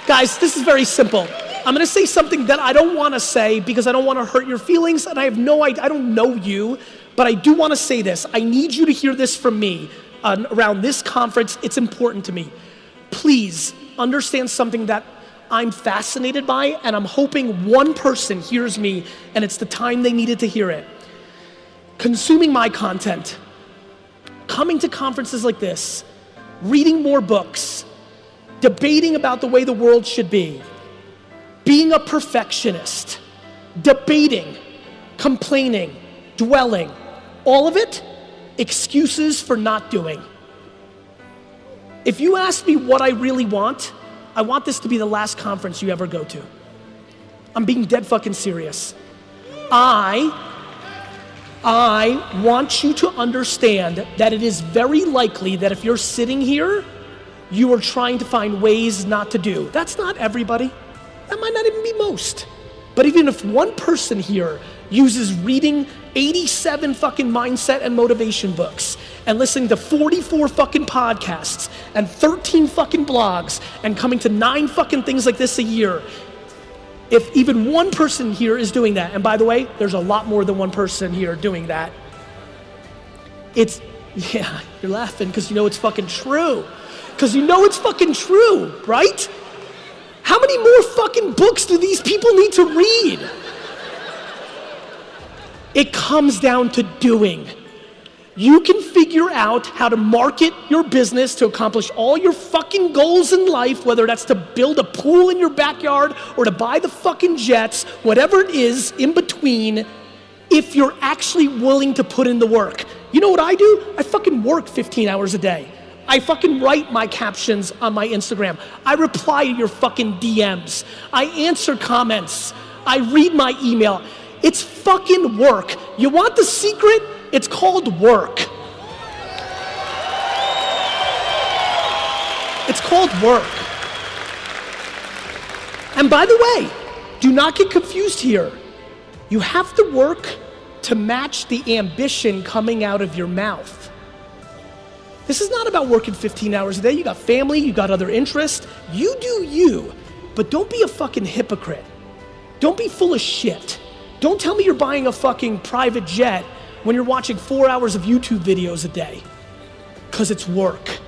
Guys, this is very simple. I'm gonna say something that I don't wanna say because I don't wanna hurt your feelings, and I have no idea, I don't know you, but I do wanna say this. I need you to hear this from me around this conference. It's important to me. Please understand something that I'm fascinated by, and I'm hoping one person hears me, and it's the time they needed to hear it. Consuming my content, coming to conferences like this, reading more books, debating about the way the world should be, being a perfectionist, debating, complaining, dwelling, all of it, excuses for not doing. If you ask me what I really want, I want this to be the last conference you ever go to. I'm being dead fucking serious. I want you to understand that it is very likely that if you're sitting here, you are trying to find ways not to do. That's not everybody. That might not even be most. But even if one person here uses reading 87 fucking mindset and motivation books and listening to 44 fucking podcasts and 13 fucking blogs and coming to 9 fucking things like this a year, if even one person here is doing that, and by the way, there's a lot more than one person here doing that, yeah, you're laughing because you know it's fucking true. Because you know it's fucking true, right? How many more fucking books do these people need to read? It comes down to doing. You can figure out how to market your business to accomplish all your fucking goals in life, whether that's to build a pool in your backyard or to buy the fucking jets, whatever it is in between, if you're actually willing to put in the work. You know what I do? I fucking work 15 hours a day. I fucking write my captions on my Instagram. I reply to your fucking DMs. I answer comments. I read my email. It's fucking work. You want the secret? It's called work. It's called work. And by the way, do not get confused here. You have to work to match the ambition coming out of your mouth. This is not about working 15 hours a day. You got family, you got other interests. You do you, but don't be a fucking hypocrite. Don't be full of shit. Don't tell me you're buying a fucking private jet when you're watching 4 hours of YouTube videos a day, because it's work.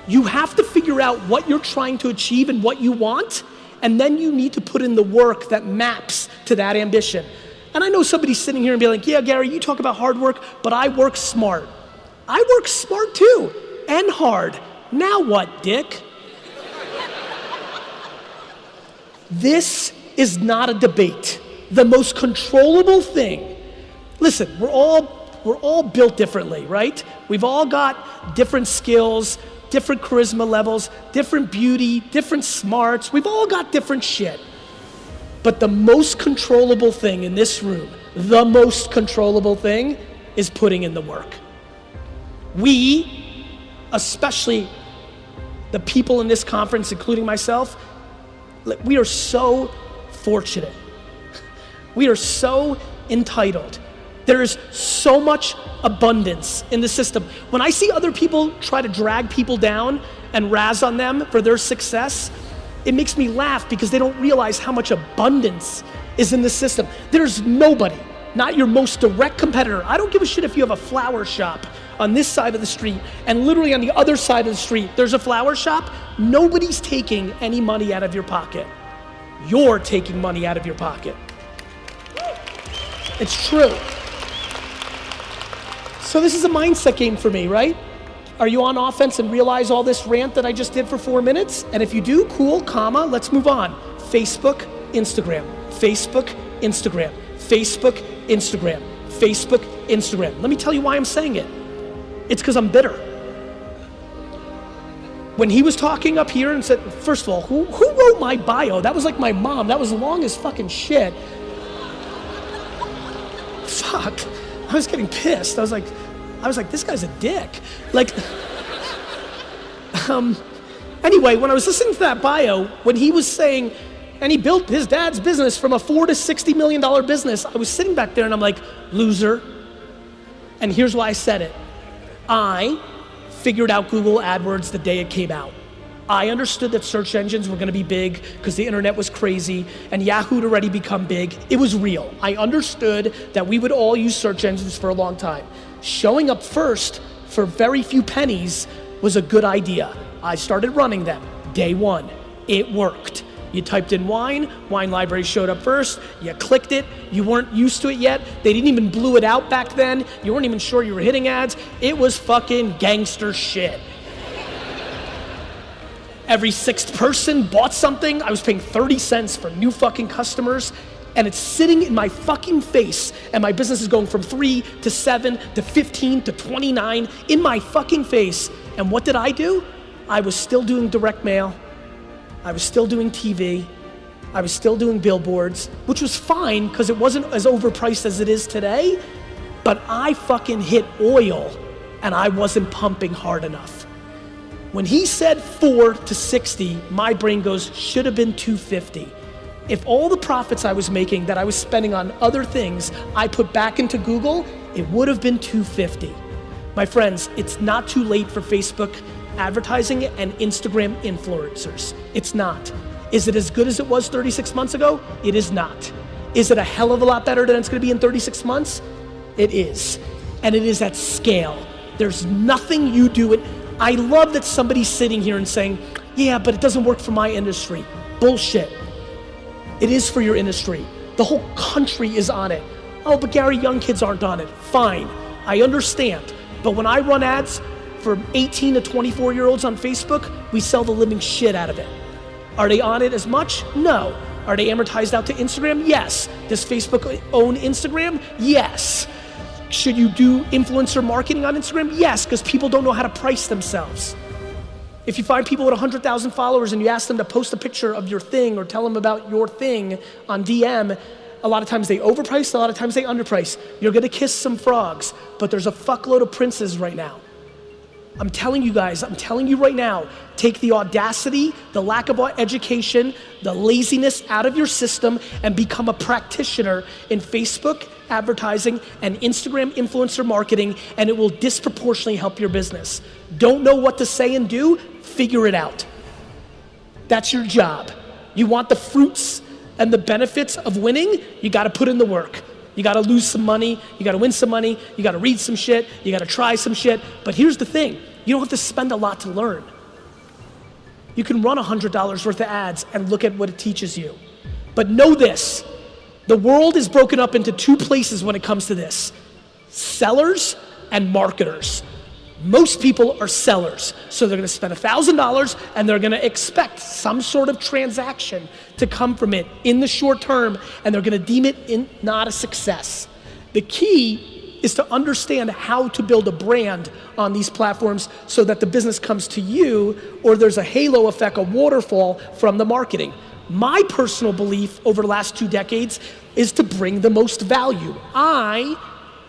You have to figure out what you're trying to achieve and what you want, and then you need to put in the work that maps to that ambition. And I know somebody's sitting here and be like, yeah, Gary, you talk about hard work, but I work smart. I work smart too, and hard. Now what, dick? This is not a debate. The most controllable thing, listen, we're all built differently, right? We've all got different skills, different charisma levels, different beauty, different smarts. We've all got different shit. But the most controllable thing in this room, the most controllable thing is putting in the work. We, especially the people in this conference, including myself, we are so fortunate. We are so entitled. There is so much abundance in the system. When I see other people try to drag people down and razz on them for their success, it makes me laugh because they don't realize how much abundance is in the system. There's nobody, not your most direct competitor. I don't give a shit if you have a flower shop on this side of the street and literally on the other side of the street, there's a flower shop. Nobody's taking any money out of your pocket. You're taking money out of your pocket. It's true. So this is a mindset game for me, right? Are you on offense and realize all this rant that I just did for 4 minutes? And if you do, cool, comma, let's move on. Facebook, Instagram, Facebook, Instagram, Facebook, Instagram, Facebook, Instagram. Let me tell you why I'm saying it. It's because I'm bitter. When he was talking up here and said, first of all, who wrote my bio? That was like my mom. That was long as fucking shit. Fuck, I was getting pissed. I was like, this guy's a dick. Like, anyway, when I was listening to that bio, when he was saying, and he built his dad's business from a $4 to $60 million business, I was sitting back there and I'm like, loser. And here's why I said it. I figured out Google AdWords the day it came out. I understood that search engines were gonna be big because the internet was crazy and Yahoo had already become big. It was real. I understood that we would all use search engines for a long time. Showing up first for very few pennies was a good idea. I started running them. Day one, it worked. You typed in wine library showed up first, you clicked it, you weren't used to it yet, they didn't even blew it out back then, you weren't even sure you were hitting ads, it was fucking gangster shit. Every sixth person bought something, I was paying 30 cents for new fucking customers, and it's sitting in my fucking face, and my business is going from 3 to 7 to 15 to 29 in my fucking face. And what did I do? I was still doing direct mail, I was still doing TV, I was still doing billboards, which was fine because it wasn't as overpriced as it is today, but I fucking hit oil and I wasn't pumping hard enough. When he said 4 to 60, my brain goes, should have been 250. If all the profits I was making that I was spending on other things I put back into Google, it would have been 250. My friends, it's not too late for Facebook advertising and Instagram influencers. It's not. Is it as good as it was 36 months ago? It is not. Is it a hell of a lot better than it's gonna be in 36 months? It is. And it is at scale. There's nothing you do it. I love that somebody's sitting here and saying, yeah, but it doesn't work for my industry. Bullshit. It is for your industry. The whole country is on it. Oh, but Gary, young kids aren't on it. Fine, I understand. But when I run ads for 18 to 24-year-olds on Facebook, we sell the living shit out of it. Are they on it as much? No. Are they amortized out to Instagram? Yes. Does Facebook own Instagram? Yes. Should you do influencer marketing on Instagram? Yes, because people don't know how to price themselves. If you find people with 100,000 followers and you ask them to post a picture of your thing or tell them about your thing on DM, a lot of times they overprice, a lot of times they underprice. You're gonna kiss some frogs, but there's a fuckload of princes right now. I'm telling you guys, I'm telling you right now, take the audacity, the lack of education, the laziness out of your system and become a practitioner in Facebook advertising and Instagram influencer marketing, and it will disproportionately help your business. Don't know what to say and do? Figure it out. That's your job. You want the fruits and the benefits of winning? You gotta put in the work. You gotta lose some money, you gotta win some money, you gotta read some shit, you gotta try some shit. But here's the thing, you don't have to spend a lot to learn. You can run $100 worth of ads and look at what it teaches you. But know this, the world is broken up into two places when it comes to this. Sellers and marketers. Most people are sellers, so they're gonna spend $1,000 and they're gonna expect some sort of transaction to come from it in the short term, and they're gonna deem it not a success. The key is to understand how to build a brand on these platforms so that the business comes to you, or there's a halo effect, a waterfall from the marketing. My personal belief over the last 2 decades is to bring the most value. I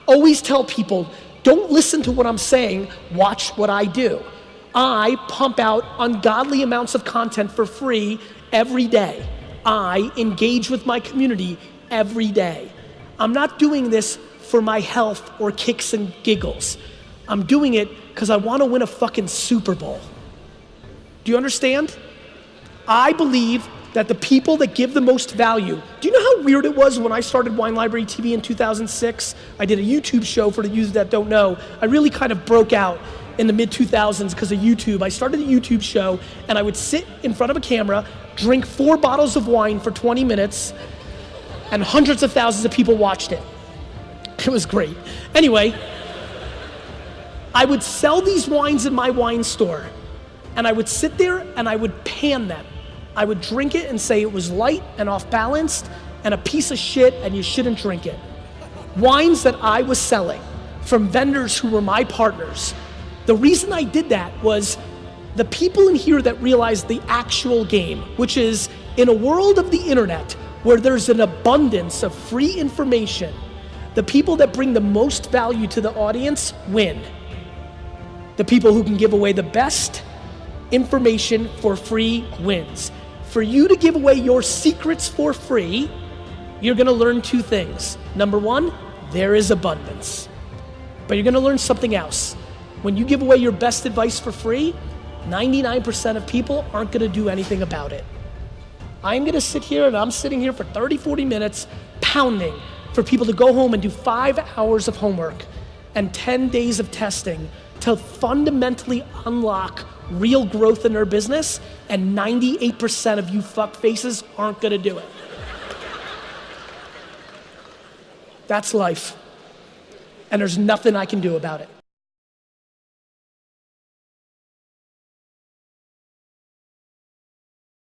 always tell people, don't listen to what I'm saying, watch what I do. I pump out ungodly amounts of content for free every day. I engage with my community every day. I'm not doing this for my health or kicks and giggles. I'm doing it because I want to win a fucking Super Bowl. Do you understand? I believe that the people that give the most value, do you know how weird it was when I started Wine Library TV in 2006? I did a YouTube show for the users that don't know. I really kind of broke out in the mid-2000s because of YouTube. I started a YouTube show and I would sit in front of a camera, drink 4 bottles of wine for 20 minutes, and hundreds of thousands of people watched it. It was great. Anyway, I would sell these wines in my wine store, and I would sit there and I would pan them. I would drink it and say it was light and off-balanced and a piece of shit and you shouldn't drink it. Wines that I was selling from vendors who were my partners. The reason I did that was the people in here that realized the actual game, which is in a world of the internet where there's an abundance of free information, the people that bring the most value to the audience win. The people who can give away the best information for free wins. For you to give away your secrets for free, you're gonna learn 2 things. Number 1, there is abundance. But you're gonna learn something else. When you give away your best advice for free, 99% of people aren't gonna do anything about it. I'm gonna sit here and I'm sitting here for 30, 40 minutes pounding for people to go home and do 5 hours of homework and 10 days of testing to fundamentally unlock real growth in their business, and 98% of you fuck faces aren't gonna do it. That's life. And there's nothing I can do about it.